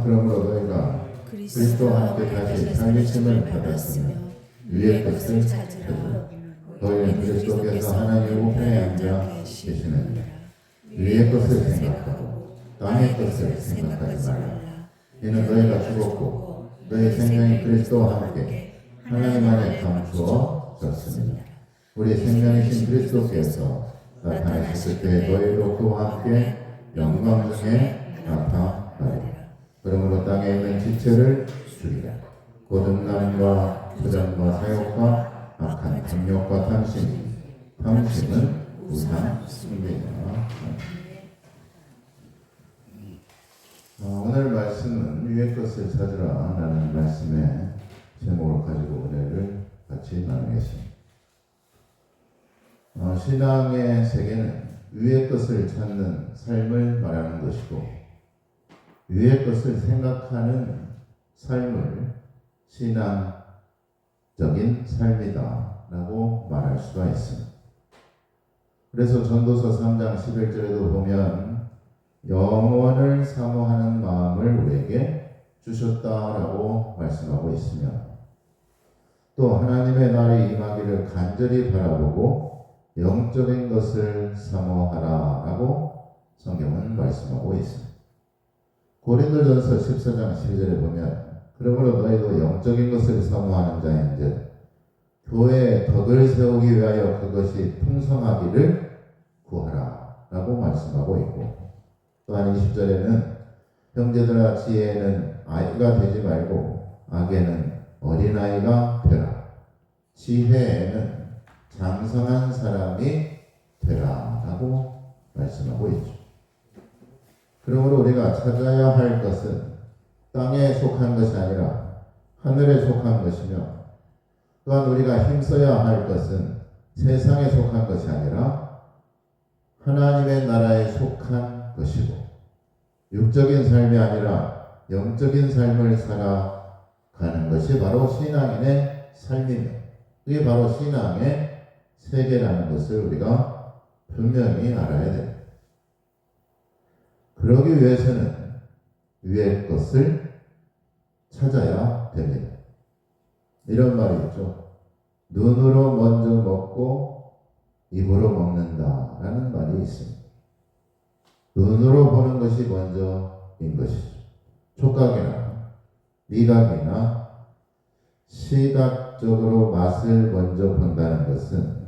그러므로 너희가 그리스도와 함께 다시 살리심을 받았으며 위의 것을 찾으라. 너희는 그리스도께서 하나님 우편에 앉아 계시느니라. 위의 것을 생각하고 땅의 것을 생각하지 말라. 이는 너희가 죽었고 너희 생명이 그리스도와 함께 하나님 안에 감추어졌습니다. 우리 생명이신 그리스도께서 나타나셨을 때 너희도 그와 함께 영광 중에 나타나리라. 그러므로 땅에 있는 지체를 죽이라. 고등남과 부정과 사욕과 악한 탐욕과 탐심은 우상 숭배니라. 오늘 말씀은 위의 것을 찾으라 라는 말씀의 제목을 가지고 은혜를 같이 나누겠습니다. 신앙의 세계는 위의 것을 찾는 삶을 말하는 것이고 위의 것을 생각하는 삶을 신앙적인 삶이다 라고 말할 수가 있습니다. 그래서 전도서 3장 11절에도 보면 영원을 사모하는 마음을 우리에게 주셨다라고 말씀하고 있으며 또 하나님의 날이 임하기를 간절히 바라보고 영적인 것을 사모하라라고 성경은 말씀하고 있습니다. 고린도전서 14장 12절에 보면 그러므로 너희도 영적인 것을 사모하는 자인즉 교회에 덕을 세우기 위하여 그것이 풍성하기를 구하라라고 말씀하고 있고 또한 20절에는 형제들아 지혜에는 아이가 되지 말고 악에는 어린아이가 되라. 지혜에는 장성한 사람이 되라 라고 말씀하고 있죠. 그러므로 우리가 찾아야 할 것은 땅에 속한 것이 아니라 하늘에 속한 것이며 또한 우리가 힘써야 할 것은 세상에 속한 것이 아니라 하나님의 나라에 속한 것이고 육적인 삶이 아니라 영적인 삶을 살아가는 것이 바로 신앙인의 삶이며 그게 바로 신앙의 세계라는 것을 우리가 분명히 알아야 됩니다. 그러기 위해서는 위의 것을 찾아야 됩니다. 이런 말이 있죠. 눈으로 먼저 먹고 입으로 먹는다라는 말이 있습니다. 눈으로 보는 것이 먼저인 것이죠. 촉각이나 미각이나 시각적으로 맛을 먼저 본다는 것은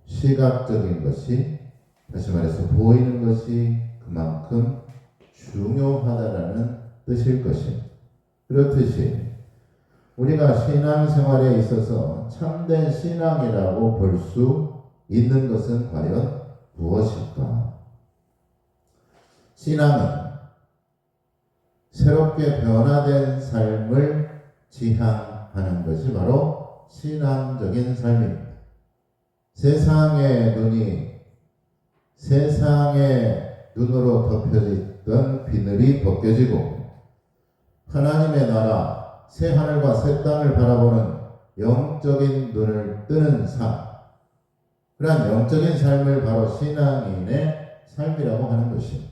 시각적인 것이 다시 말해서 보이는 것이 그만큼 중요하다라는 뜻일 것입니다. 그렇듯이 우리가 신앙생활에 있어서 참된 신앙이라고 볼 수 있는 것은 과연 무엇일까? 신앙은 새롭게 변화된 삶을 지향하는 것이 바로 신앙적인 삶입니다. 세상의 눈으로 덮여있던 비늘이 벗겨지고 하나님의 나라, 새 하늘과 새 땅을 바라보는 영적인 눈을 뜨는 삶, 그러한 영적인 삶을 바로 신앙인의 삶이라고 하는 것입니다.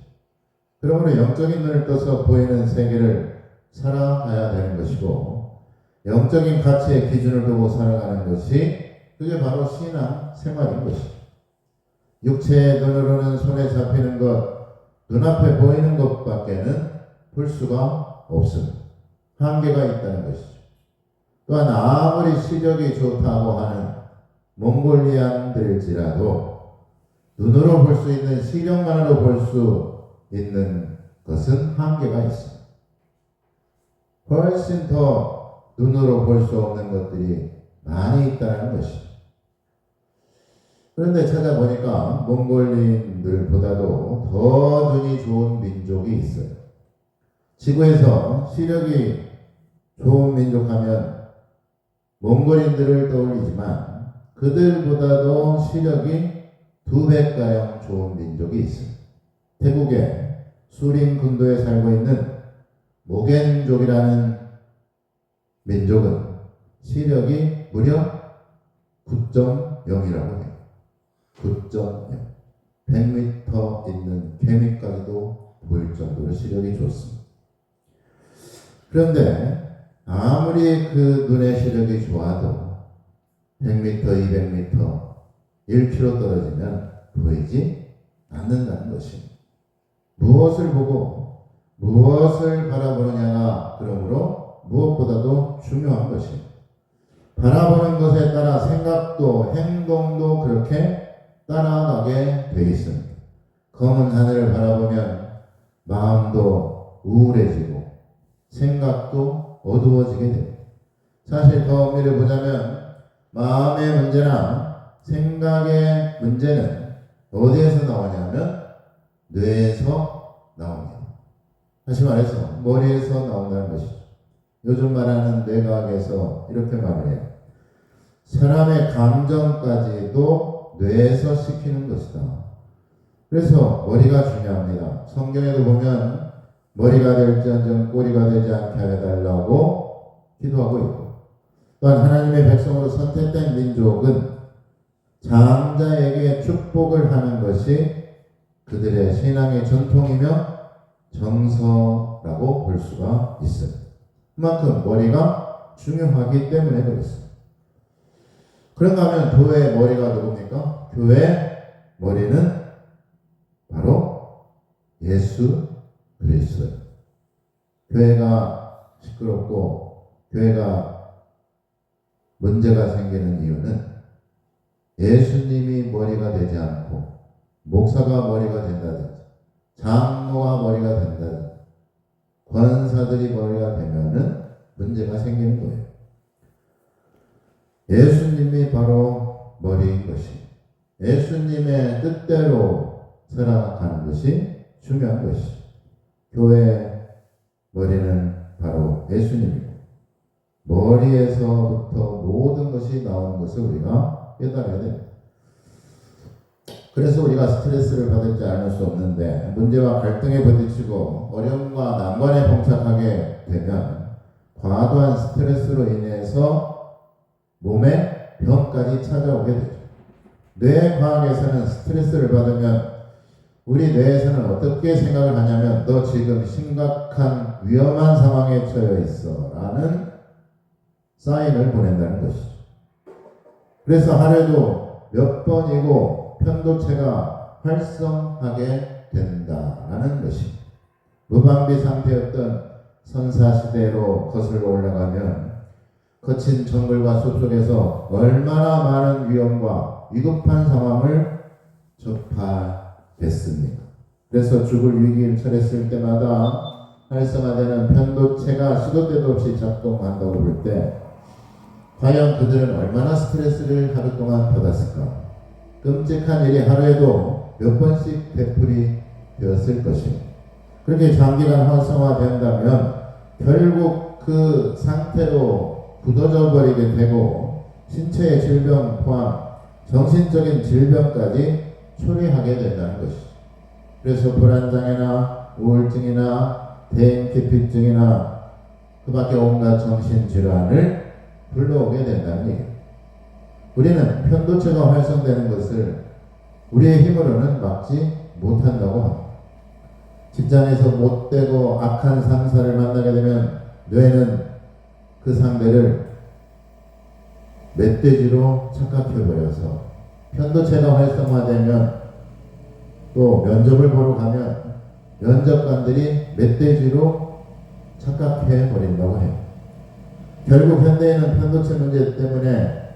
그러므로 영적인 눈을 떠서 보이는 세계를 살아가야 되는 것이고 영적인 가치의 기준을 두고 살아가는 것이 그게 바로 신앙 생활인 것입니다. 육체의 눈으로는 손에 잡히는 것, 눈앞에 보이는 것밖에는 볼 수가 없습니다. 한계가 있다는 것이죠. 또한 아무리 시력이 좋다고 하는 몽골리안들일지라도 눈으로 볼 수 있는 시력만으로 볼 수 있는 것은 한계가 있습니다. 훨씬 더 눈으로 볼 수 없는 것들이 많이 있다는 것이죠. 그런데 찾아보니까 몽골인들보다도 더 눈이 좋은 민족이 있어요. 지구에서 시력이 좋은 민족하면 몽골인들을 떠올리지만 그들보다도 시력이 2배가량 좋은 민족이 있습니다. 태국의 수린 군도에 살고 있는 모겐족이라는 민족은 시력이 무려 9.0이라고 해요. 9.0. 100m 있는 개미까지도 보일 정도로 시력이 좋습니다. 그런데 아무리 그 눈의 시력이 좋아도 100m, 200m, 1km 떨어지면 보이지 않는다는 것입니다. 무엇을 보고 무엇을 바라보느냐가 그러므로 무엇보다도 중요한 것입니다. 바라보는 것에 따라 생각도 행동도 그렇게 따라가게 되어 있습니다. 검은 하늘을 바라보면 마음도 우울해지고 생각도 어두워지게 됩니다. 사실 더 엄밀히 보자면 마음의 문제나 생각의 문제는 어디에서 나오냐면 뇌에서 나옵니다. 다시 말해서 머리에서 나온다는 것이죠. 요즘 말하는 뇌과학에서 이렇게 말을 해요. 사람의 감정까지도 뇌에서 시키는 것이다. 그래서 머리가 중요합니다. 성경에도 보면 머리가 될지언정 꼬리가 되지 않게 해달라고 기도하고 있고, 또한 하나님의 백성으로 선택된 민족은 장자에게 축복을 하는 것이 그들의 신앙의 전통이며 정서라고 볼 수가 있습니다. 그만큼 머리가 중요하기 때문에 그렇습니다. 그런가 하면 교회의 머리가 누굽니까? 교회의 머리는 바로 예수 그리스도예요. 교회가 시끄럽고 교회가 문제가 생기는 이유는 예수님이 머리가 되지 않고 목사가 머리가 된다든지 장로가 머리가 된다든지 권사들이 머리가 되면은 문제가 생기는 거예요. 예수님이 바로 머리인 것이, 예수님의 뜻대로 살아가는 것이 중요한 것이, 교회의 머리는 바로 예수님이고 머리에서부터 모든 것이 나오는 것을 우리가 깨달아야 됩니다. 그래서 우리가 스트레스를 받을지 않을 수 없는데 문제와 갈등에 부딪히고 어려움과 난관에 봉착하게 되면 과도한 스트레스로 인해서 몸에 병까지 찾아오게 되죠. 뇌과학에서는 스트레스를 받으면 우리 뇌에서는 어떻게 생각을 하냐면 너 지금 심각한 위험한 상황에 처해 있어 라는 사인을 보낸다는 것이죠. 그래서 하루에도 몇 번이고 편도체가 활성하게 된다라는 것입니다. 무방비 상태였던 선사시대로 거슬러 올라가면 거친 정글과 숲속에서 얼마나 많은 위험과 위급한 상황을 접하겠습니까? 그래서 죽을 위기를 처했을 때마다 활성화되는 편도체가 시도 때도 없이 작동한다고 볼 때 과연 그들은 얼마나 스트레스를 하루 동안 받았을까? 끔찍한 일이 하루에도 몇 번씩 되풀이 되었을 것입니다. 그렇게 장기간 활성화된다면 결국 그 상태로 굳어져 버리게 되고 신체의 질병 포함 정신적인 질병까지 초래하게 된다는 것이죠. 그래서 불안장애나 우울증이나 대인기피증이나 그 밖에 온갖 정신질환을 불러오게 된다는 얘기입니다. 우리는 편도체가 활성되는 것을 우리의 힘으로는 막지 못한다고 합니다. 직장에서 못되고 악한 상사를 만나게 되면 뇌는 그 상대를 멧돼지로 착각해버려서 편도체가 활성화되면 또 면접을 보러 가면 면접관들이 멧돼지로 착각해버린다고 해요. 결국 현대인은 편도체 문제 때문에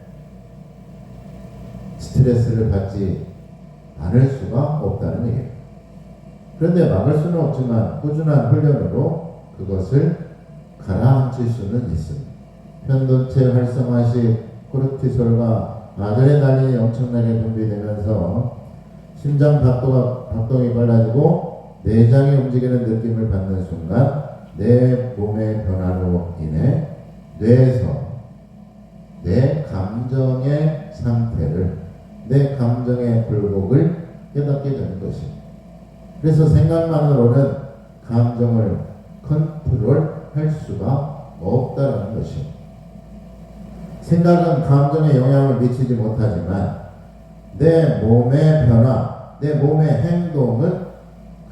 스트레스를 받지 않을 수가 없다는 얘기예요. 그런데 막을 수는 없지만 꾸준한 훈련으로 그것을 가라앉힐 수는 있습니다. 편도체 활성화 시 코르티솔과 아드레날린이 엄청나게 분비되면서 심장 박동이 빨라지고 내장이 움직이는 느낌을 받는 순간 내 몸의 변화로 인해 뇌에서 내 감정의 상태를, 내 감정의 굴곡을 깨닫게 되는 것입니다. 그래서 생각만으로는 감정을 컨트롤할 수가 없다는 것입니다. 생각은 감정에 영향을 미치지 못하지만 내 몸의 변화, 내 몸의 행동은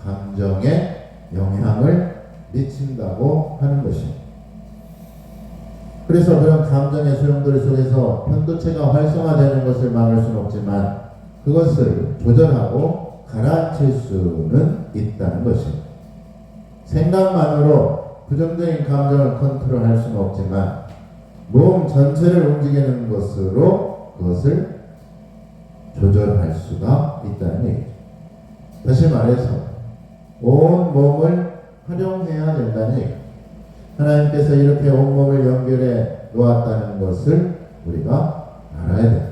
감정에 영향을 미친다고 하는 것입니다. 그래서 그런 감정의 소용돌이 속에서 편도체가 활성화되는 것을 막을 수는 없지만 그것을 조절하고 가라앉힐 수는 있다는 것입니다. 생각만으로 부정적인 감정을 컨트롤할 수는 없지만 몸 전체를 움직이는 것으로 그것을 조절할 수가 있다는 얘기죠. 다시 말해서 온 몸을 활용해야 된다는 얘기죠. 하나님께서 이렇게 온몸을 연결해 놓았다는 것을 우리가 알아야 됩니다.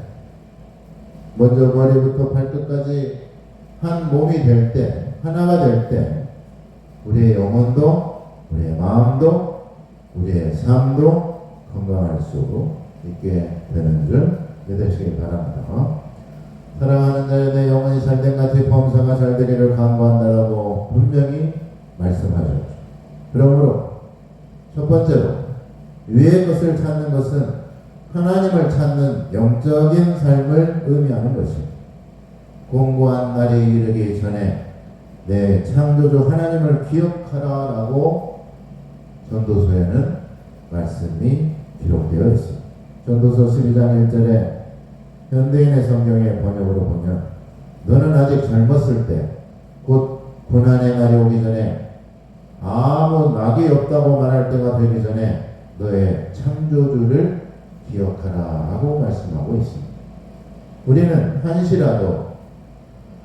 먼저 머리부터 발끝까지 한 몸이 될 때, 하나가 될 때 우리의 영혼도 우리의 마음도 우리의 삶도 건강할 수 있게 되는 줄 믿으시기 바랍니다. 사랑하는 자여 내 영혼이 잘된 같이 범사가 잘되기를 간구한다라고 분명히 말씀하셨죠. 그러므로 첫 번째로 위의 것을 찾는 것은 하나님을 찾는 영적인 삶을 의미하는 것입니다. 공고한 날이 이르기 전에 내 창조주 하나님을 기억하라라고 전도서에는 말씀이 기록되어 있습니다. 전도서 12장 1절에 현대인의 성경의 번역으로 보면 너는 아직 젊었을 때 곧 고난의 날이 오기 전에 아무 낙이 없다고 말할 때가 되기 전에 너의 창조주를 기억하라 하고 말씀하고 있습니다. 우리는 한시라도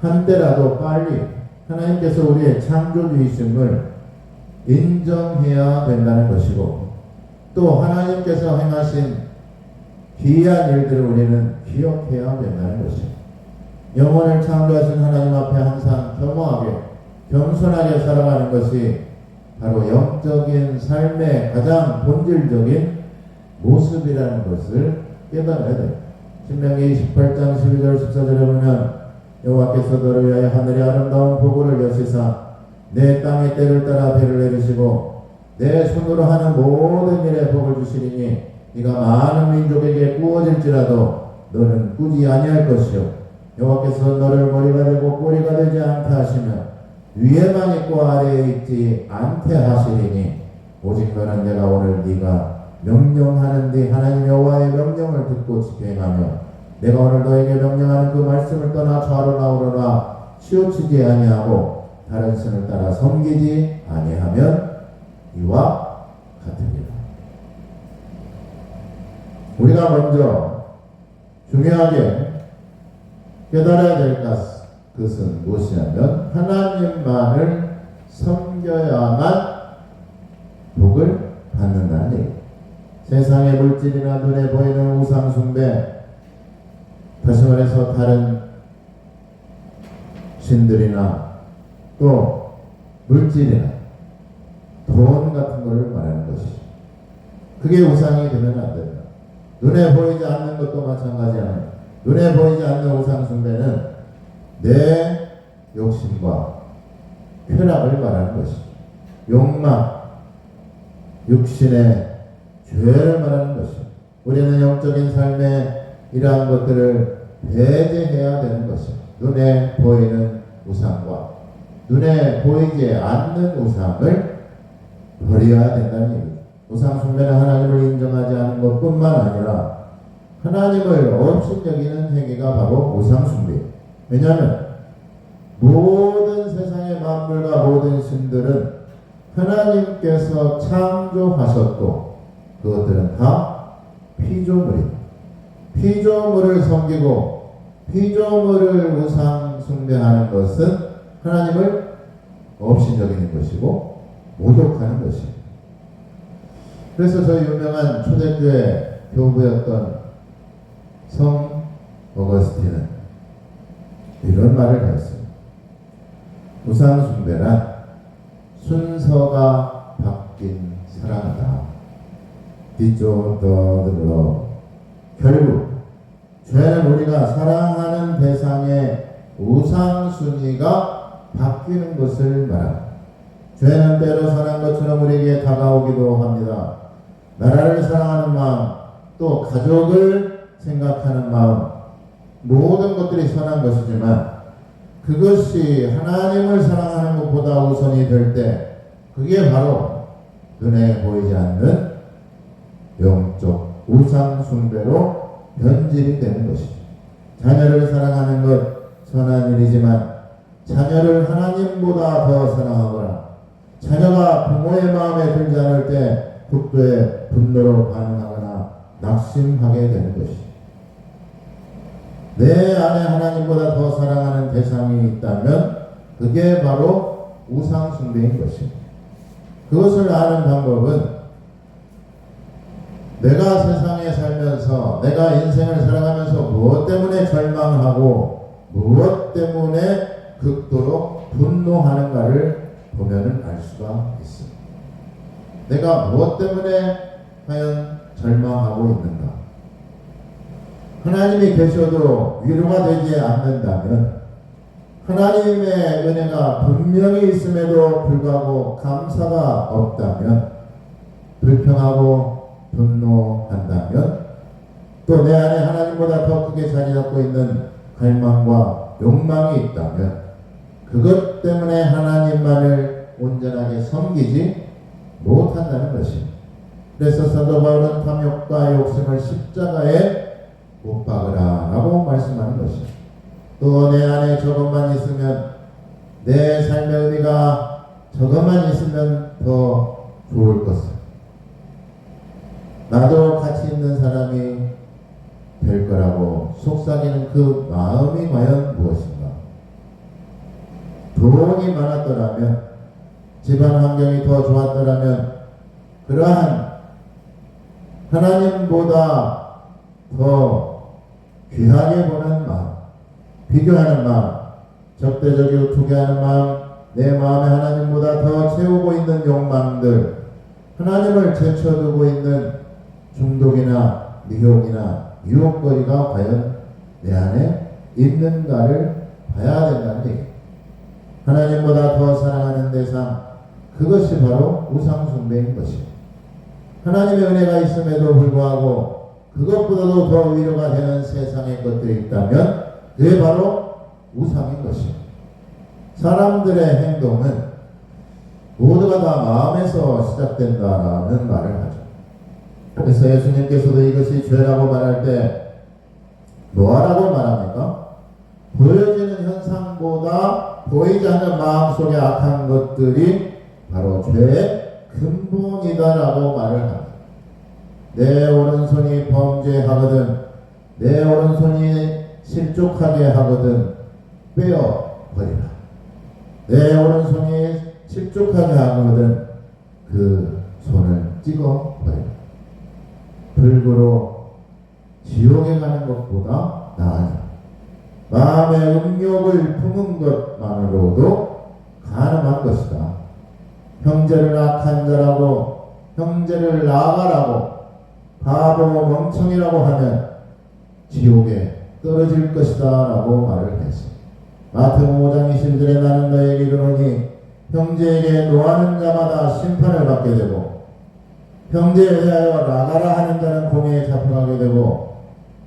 한때라도 빨리 하나님께서 우리의 창조주이심을 인정해야 된다는 것이고 또 하나님께서 행하신 기이한 일들을 우리는 기억해야 된다는 것입니다. 영혼을 창조하신 하나님 앞에 항상 겸허하게 겸손하게 살아가는 것이 바로 영적인 삶의 가장 본질적인 모습이라는 것을 깨달아야 됩니다. 신명기 28장 12절 14절에 보면 여호와께서 너를 위하여 하늘의 아름다운 보고를 여시사 내 땅의 때를 따라 배를 내리시고 내 손으로 하는 모든 일에 복을 주시리니 네가 많은 민족에게 꾸어질지라도 너는 꾸지 아니할 것이요 여호와께서 너를 머리가 되고 꼬리가 되지 않게 하시며 위에만 있고 아래에 있지 않게 하시리니 오직 너는 내가 오늘 네가 명령하는 네 하나님 여호와의 명령을 듣고 지켜행하며 내가 오늘 너에게 명령하는 그 말씀을 떠나 좌로나 우로나 치우치지 아니하고 다른 신을 따라 섬기지 아니하면 이와 같으리라. 우리가 먼저 중요하게 깨달아야 될 것은 무엇이냐면 하나님만을 섬겨야만 복을 받는다는 얘기. 세상의 물질이나 눈에 보이는 우상 숭배, 다시 말해서 다른 신들이나 또 물질이나 돈 같은 것을 말하는 것이죠. 그게 우상이 되면 안 된다. 눈에 보이지 않는 것도 마찬가지야. 눈에 보이지 않는 우상 숭배는 내 욕심과 쾌락을 말하는 것이죠. 욕망, 육신의 죄를 말하는 것이죠. 우리는 영적인 삶에 이러한 것들을 배제해야 되는 것입니다. 눈에 보이는 우상과 눈에 보이지 않는 우상을 버려야 된다는 얘기죠. 우상 숭배는 하나님을 인정하지 않는 것뿐만 아니라 하나님을 업신여기는 행위가 바로 우상 숭배예요. 왜냐하면 모든 세상의 만물과 모든 신들은 하나님께서 창조하셨고 그것들은 다 피조물입니다. 피조물을 섬기고 피조물을 우상 숭배하는 것은 하나님을 업신여기는 것이고 모독하는 것입니다. 그래서 저희 유명한 초대교회 교부였던 성 어거스틴은 이런 말을 했습니다. 우상 숭배란 순서가 바뀐 사랑이다. 뒤쪽으로 결국 죄는 우리가 사랑하는 대상의 우상순위가 바뀌는 것을 말합니다. 죄는 때로 선한 것처럼 우리에게 다가오기도 합니다. 나라를 사랑하는 마음, 또 가족을 생각하는 마음, 모든 것들이 선한 것이지만 그것이 하나님을 사랑하는 것보다 우선이 될 때 그게 바로 눈에 보이지 않는 영적 우상 숭배로 변질이 되는 것이죠. 자녀를 사랑하는 것 선한 일이지만 자녀를 하나님보다 더 사랑하거나 자녀가 부모의 마음에 들지 않을 때 극도의 분노로 반응하거나 낙심하게 되는 것이죠. 내 안에 하나님보다 더 사랑하는 대상이 있다면 그게 바로 우상 숭배인 것입니다. 그것을 아는 방법은 내가 세상에 살면서 내가 인생을 살아가면서 무엇 때문에 절망하고 무엇 때문에 극도로 분노하는가를 보면은 알 수가 있습니다. 내가 무엇 때문에 과연 절망하고 있는가? 하나님이 계셔도 위로가 되지 않는다면 하나님의 은혜가 분명히 있음에도 불구하고 감사가 없다면 불평하고 분노한다면 또 내 안에 하나님보다 더 크게 자리 잡고 있는 갈망과 욕망이 있다면 그것 때문에 하나님만을 온전하게 섬기지 못한다는 것입니다. 그래서 사도 바울은 탐욕과 욕심을 십자가에 못 박으라 라고 말씀하는 것입니다. 또 내 안에 저것만 있으면 내 삶의 의미가 저것만 있으면 더 좋을 것을 나도 가치 있는 사람이 될 거라고 속삭이는 그 마음이 과연 무엇인가? 돈이 많았더라면 집안 환경이 더 좋았더라면 그러한 하나님보다 더 귀하게 보는 마음, 비교하는 마음, 적대적이고 투기하는 마음, 내 마음에 하나님보다 더 채우고 있는 욕망들, 하나님을 제쳐두고 있는 중독이나 미혹이나 유혹거리가 과연 내 안에 있는가를 봐야 된다는 얘기입니다. 하나님보다 더 사랑하는 대상, 그것이 바로 우상숭배인 것입니다. 하나님의 은혜가 있음에도 불구하고 그것보다도 더 위로가 되는 세상의 것들이 있다면 그게 바로 우상인 것입니다. 사람들의 행동은 모두가 다 마음에서 시작된다라는 말을 하죠. 그래서 예수님께서도 이것이 죄라고 말할 때 뭐하라고 말합니까? 보여지는 현상보다 보이지 않는 마음속에 악한 것들이 바로 죄의 근본이다라고 말을 합니다. 내 오른손이 범죄하거든 내 오른손이 실족하게 하거든 빼어버리라. 내 오른손이 실족하게 하거든 그 손을 찍어버리라. 불구로 지옥에 가는 것보다 나으니 마음의 음욕을 품은 것만으로도 가늠한 것이다. 형제를 악한 자라고 형제를 나가라고 바보 멍청이라고 하면 지옥에 떨어질 것이다 라고 말을 했습니다. 마태복음 5장 21절에 나는 너에게 이르노니 형제에게 노하는 자마다 심판을 받게 되고 형제에 대하여 나가라 하는 자는 공회에 잡혀가게 되고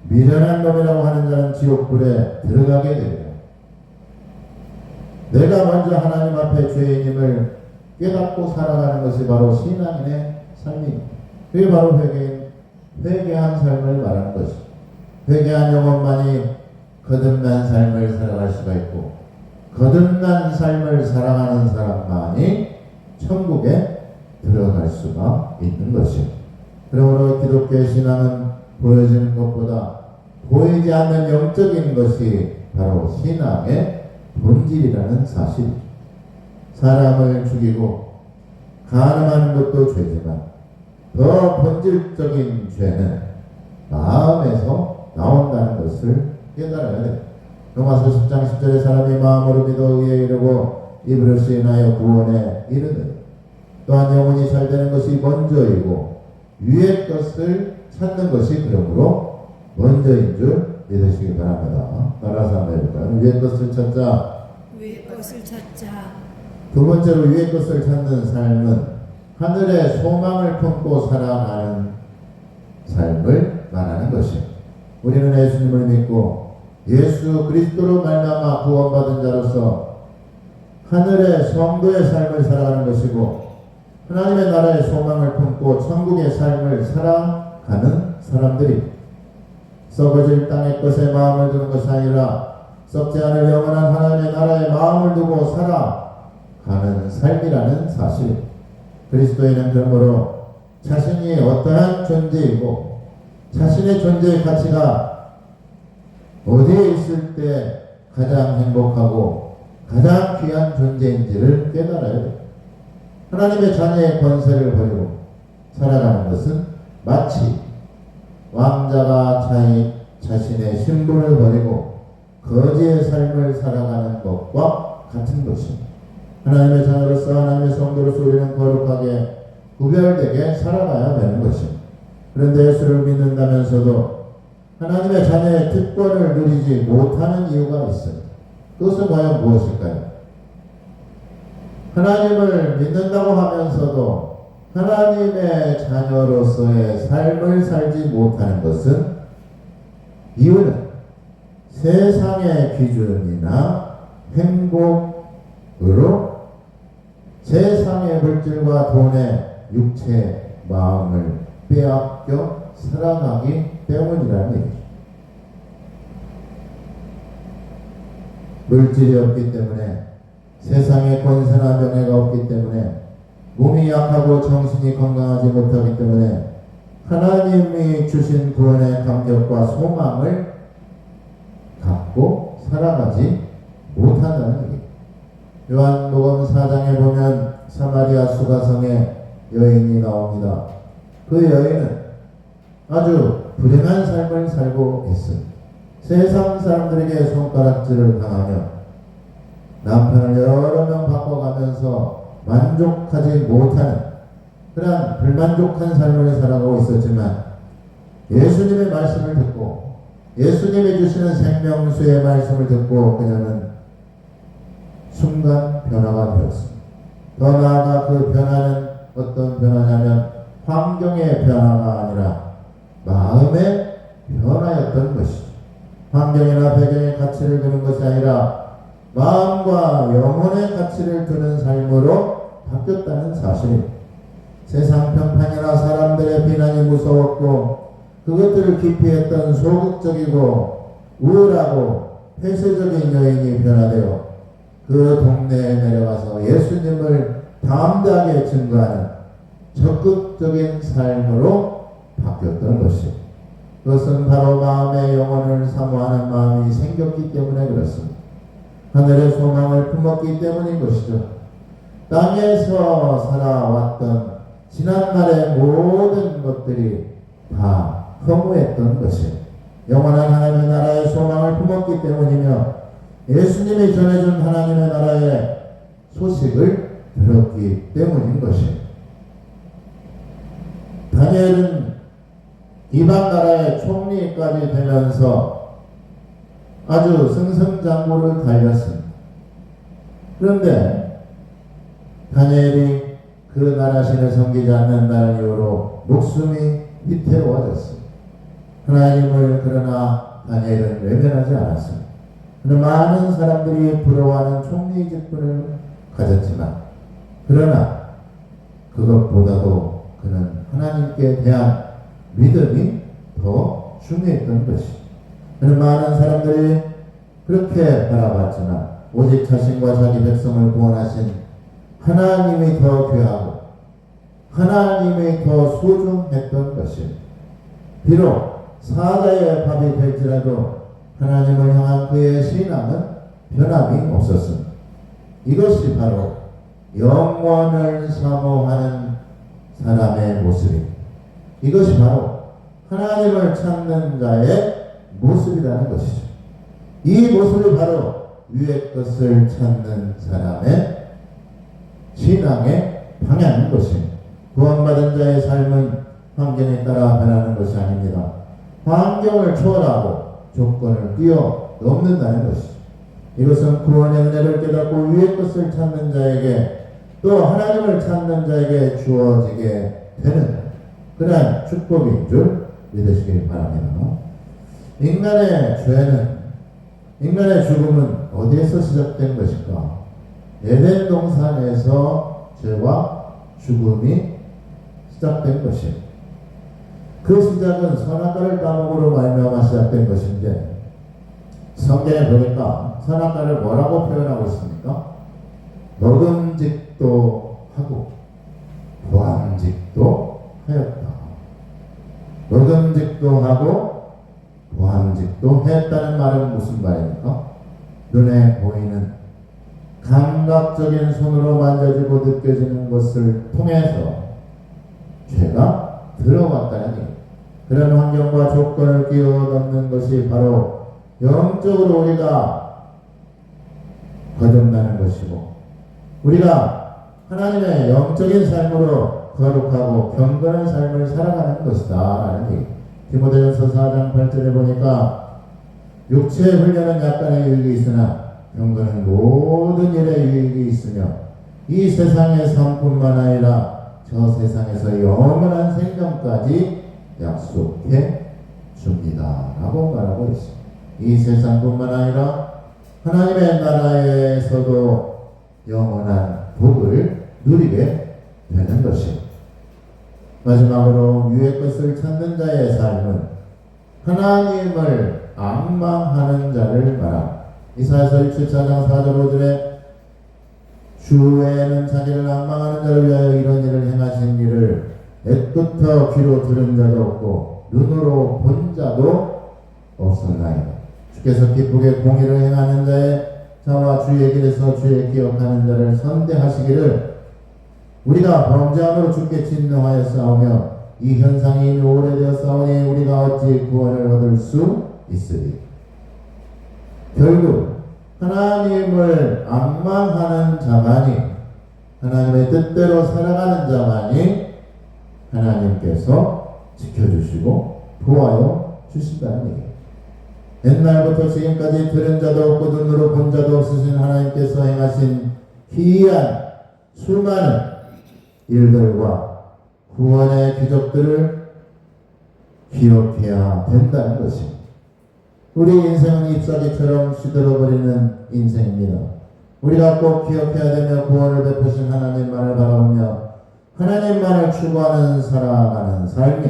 미련한 놈이라고 하는 자는 지옥불에 들어가게 됩니다. 내가 먼저 하나님 앞에 죄인임을 깨닫고 살아가는 것이 바로 신앙인의 삶입니다. 그게 바로 회개한 삶을 말하는 것입니다. 회개한 영혼만이 거듭난 삶을 살아갈 수가 있고 거듭난 삶을 살아가는 사람만이 천국에 들어갈 수가 있는 것입니다. 그러므로 기독교의 신앙은 보여지는 것보다 보이지 않는 영적인 것이 바로 신앙의 본질이라는 사실입니다. 사람을 죽이고 간음하는 것도 죄지만 더 본질적인 죄는 마음에서 나온다는 것을 깨달아야 됩니다. 로마서 10장 10절에 사람이 마음으로 믿어 의에 이르고 입으로 시인하여 구원에 이르는 또한 영혼이 잘 되는 것이 먼저이고 위의 것을 찾는 것이 그러므로 먼저인 줄 믿으시기 바랍니다. 따라서 한번 해볼까요? 위의 것을 찾자. 위의 것을 찾자. 두 번째로 위의 것을 찾는 삶은 하늘의 소망을 품고 살아가는 삶을 말하는 것입니다. 우리는 예수님을 믿고 예수 그리스도로 말미암아 구원받은 자로서 하늘의 성도의 삶을 살아가는 것이고 하나님의 나라의 소망을 품고 천국의 삶을 살아가는 사람들이 썩어질 땅의 것에 마음을 두는 것이 아니라 썩지 않을 영원한 하나님의 나라에 마음을 두고 살아가는 삶이라는 사실. 그리스도인은 그러므로 자신이 어떠한 존재이고 자신의 존재의 가치가 어디에 있을 때 가장 행복하고 가장 귀한 존재인지를 깨달아야 돼요. 하나님의 자녀의 권세를 버리고 살아가는 것은 마치 왕자가 자신의 신분을 버리고 거지의 삶을 살아가는 것과 같은 것입니다. 하나님의 자녀로서 하나님의 성도로서 우리는 거룩하게 구별되게 살아가야 되는 것입니다. 그런데 예수를 믿는다면서도 하나님의 자녀의 특권을 누리지 못하는 이유가 있습니다. 그것은 과연 무엇일까요? 하나님을 믿는다고 하면서도 하나님의 자녀로서의 삶을 살지 못하는 것은 이유는 세상의 기준이나 행복으로 세상의 물질과 돈에 육체의 마음을 빼앗겨 살아가기 때문이라는 얘기죠. 물질이 없기 때문에 세상의 권세나 명예가 없기 때문에 몸이 약하고 정신이 건강하지 못하기 때문에 하나님이 주신 구원의 감격과 소망을 갖고 살아가지 못한다는 얘기입니다. 요한복음 4장에 보면 사마리아 수가성에 여인이 나옵니다. 그 여인은 아주 불행한 삶을 살고 있습니다. 세상 사람들에게 손가락질을 당하며 남편을 여러 명 바꿔가면서 만족하지 못하는 그러한 불만족한 삶을 살아가고 있었지만 예수님의 말씀을 듣고 예수님이 주시는 생명수의 말씀을 듣고 그녀는 순간 변화가 되었습니다. 더 나아가 그 변화는 어떤 변화냐면 환경의 변화가 아니라 마음의 변화였던 것이죠. 환경이나 배경의 가치를 두는 것이 아니라 마음과 영혼의 가치를 두는 삶으로 바뀌었다는 사실입니다. 세상 평판이나 사람들의 비난이 무서웠고 그것들을 기피했던 소극적이고 우울하고 폐쇄적인 여인이 변화되어 그 동네에 내려가서 예수님을 담대하게 증거하는 적극적인 삶으로 바뀌었던 것입니다. 그것은 바로 마음의 영혼을 사모하는 마음이 생겼기 때문에 그렇습니다. 하늘의 소망을 품었기 때문인 것이죠. 땅에서 살아왔던 지난날의 모든 것들이 다 허무했던 것입니다. 영원한 하나님의 나라의 소망을 품었기 때문이며 예수님이 전해준 하나님의 나라의 소식을 들었기 때문인 것입니다. 다니엘은 이방 나라의 총리까지 되면서 아주 승승장구를 달렸습니다. 그런데 다니엘이 그 나라 신을 섬기지 않는다는 이유로 목숨이 위태로워졌습니다. 하나님을 그러나 다니엘은 외면하지 않았습니다. 그는 많은 사람들이 부러워하는 총리 직분을 가졌지만 그러나 그것보다도 그는 하나님께 대한 믿음이 더 중요했던 것입니다. 그는 많은 사람들이 그렇게 바라봤지만 오직 자신과 자기 백성을 구원하신 하나님이 더 귀하고 하나님이 더 소중했던 것입니다. 비록 사자의 밥이 될지라도 하나님을 향한 그의 신앙은 변함이 없었습니다. 이것이 바로 영원을 사모하는 사람의 모습입니다. 이것이 바로 하나님을 찾는 자의 모습이라는 것이죠. 이 모습이 바로 위의 것을 찾는 사람의 신앙의 방향인 것입니다. 구원받은 자의 삶은 환경에 따라 변하는 것이 아닙니다. 환경을 초월하고 조건을 뛰어넘는다는 것이죠. 이것은 구원의 은혜를 깨닫고 위의 것을 찾는 자에게 또 하나님을 찾는 자에게 주어지게 되는 그러한 축복인 줄 믿으시길 바랍니다. 인간의 죄는, 인간의 죽음은 어디에서 시작된 것일까? 에덴 동산에서 죄와 죽음이 시작된 것입니다. 그 시작은 선악과를 따먹으로 말미암아 시작된 것인데 성경에 보니까 선악과를 뭐라고 표현하고 있습니까? 먹음직도 하고 보암직도 하였다. 먹음직도 하고 보암직도 했다는 말은 무슨 말입니까? 눈에 보이는 감각적인 손으로 만져지고 느껴지는 것을 통해서 죄가 들어왔다는 얘기. 그런 환경과 조건을 끼워 넣는 것이 바로 영적으로 우리가 거듭나는 것이고 우리가 하나님의 영적인 삶으로 거룩하고 경건한 삶을 살아가는 것이다 라는 얘기. 디모데전서 4장 8절에 보니까 육체의 훈련은 약간의 유익이 있으나 경건은 모든 일에 유익이 있으며 이 세상의 삶뿐만 아니라 저 세상에서 영원한 생명까지 약속해 줍니다 라고 말하고 있습니다. 이 세상뿐만 아니라 하나님의 나라에서도 영원한 복을 누리게 되는 것입니다. 마지막으로 유의 것을 찾는 자의 삶은 하나님을 앙망하는 자를 말합니다. 이사야서 64장 4절 5절에 주 외에는 자기를 앙망하는 자를 위하여 이런 일을 행하신 일을 애부터 귀로 들은 자도 없고 눈으로 본 자도 없었나이다. 주께서 기쁘게 공의를 행하는 자의 자와 주의 길에서 주의 기억하는 자를 선대하시기를 우리가 범죄함으로 주께 진노하여 싸우며 이 현상이 이미 오래되어 싸우니 우리가 어찌 구원을 얻을 수 있으리. 결국 하나님을 앙망하는 자만이 하나님의 뜻대로 살아가는 자만이 하나님께서 지켜주시고 도와여 주신다는 얘기예요. 옛날부터 지금까지 들은 자도 없고 눈으로 본 자도 없으신 하나님께서 행하신 기이한 수많은 일들과 구원의 기적들을 기억해야 된다는 것입니다. 우리 인생은 잎사귀처럼 시들어버리는 인생입니다. 우리가 꼭 기억해야 되며 구원을 베푸신 하나님만을 바라보며 하나님만을 추구하는 살아가는 삶이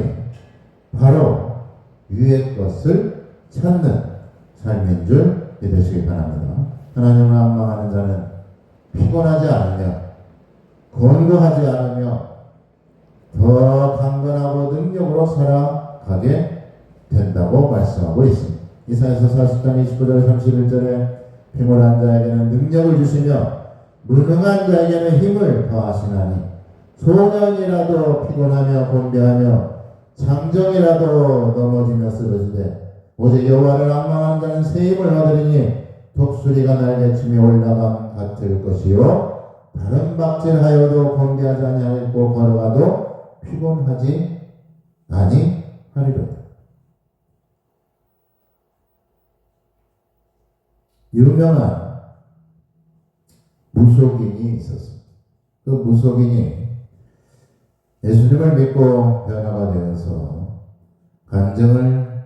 바로 위의 것을 찾는 삶인 줄 믿으시기 바랍니다. 하나님을 앙망하는 자는 피곤하지 않으며 권고하지 않으며 더 강건하고 능력으로 살아가게 된다고 말씀하고 있습니다. 이사야서 40장 29절 31절에 피곤한 자에게는 능력을 주시며 무능한 자에게는 힘을 더하시나니 소년이라도 피곤하며 곤배하며 장정이라도 넘어지며 쓰러지되 오직 여호와를 앙망하는 자는 새 힘을 얻으리니 독수리가 날개치며 올라감 같을 것이요 다른 박질하여도 곤배하지 아니하겠고 걸어가도 피곤하지 아니하리로다. 유명한 무속인이 있었습니다. 그 무속인이 예수님을 믿고 변화가 되어서 간증을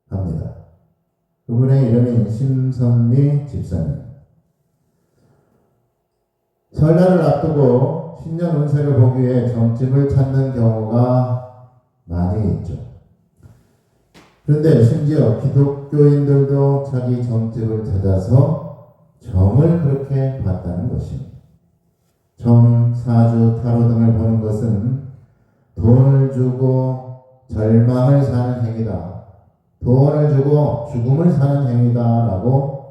합니다. 그분의 이름이 심선미 집사님. 설날을 앞두고 신년 운세를 보기 위해 점집을 찾는 경우가 많이 있죠. 그런데 심지어 기독교인들도 자기 점집을 찾아서 점을 그렇게 봤다는 것입니다. 점, 사주, 타로 등을 보는 것은 돈을 주고 절망을 사는 행위다. 돈을 주고 죽음을 사는 행위다라고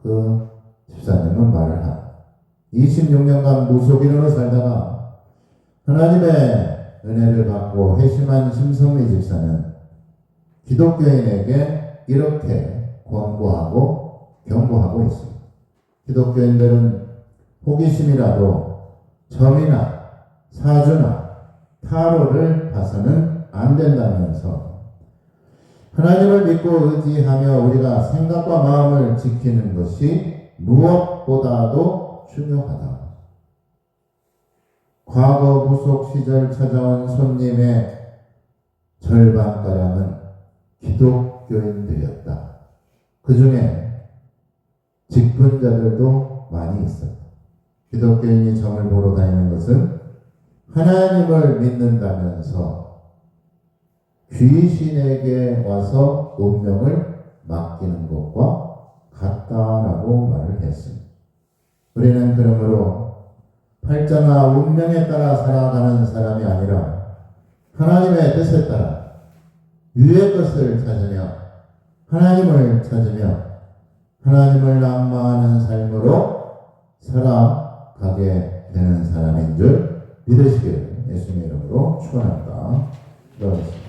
그 집사님은 말을 합니다. 26년간 무속인으로 살다가 하나님의 은혜를 받고 회심한 심성미 집사는 기독교인에게 이렇게 권고하고 경고하고 있습니다. 기독교인들은 호기심이라도 점이나 사주나 타로를 봐서는 안 된다면서 하나님을 믿고 의지하며 우리가 생각과 마음을 지키는 것이 무엇보다도 중요하다. 과거 무속 시절 찾아온 손님의 절반가량은 기독교인들이었다. 그 중에 직분자들도 많이 있었다. 기독교인이 점을 보러 다니는 것은 하나님을 믿는다면서 귀신에게 와서 운명을 맡기는 것과 같다라고 말을 했습니다. 우리는 그러므로 팔자나 운명에 따라 살아가는 사람이 아니라 하나님의 뜻에 따라 위의 것을 찾으며 하나님을 찾으며 하나님을 낭망하는 삶으로 살아가게 되는 사람인 줄 믿으시기를 예수님의 이름으로 축원합니다. 기도하겠습니다.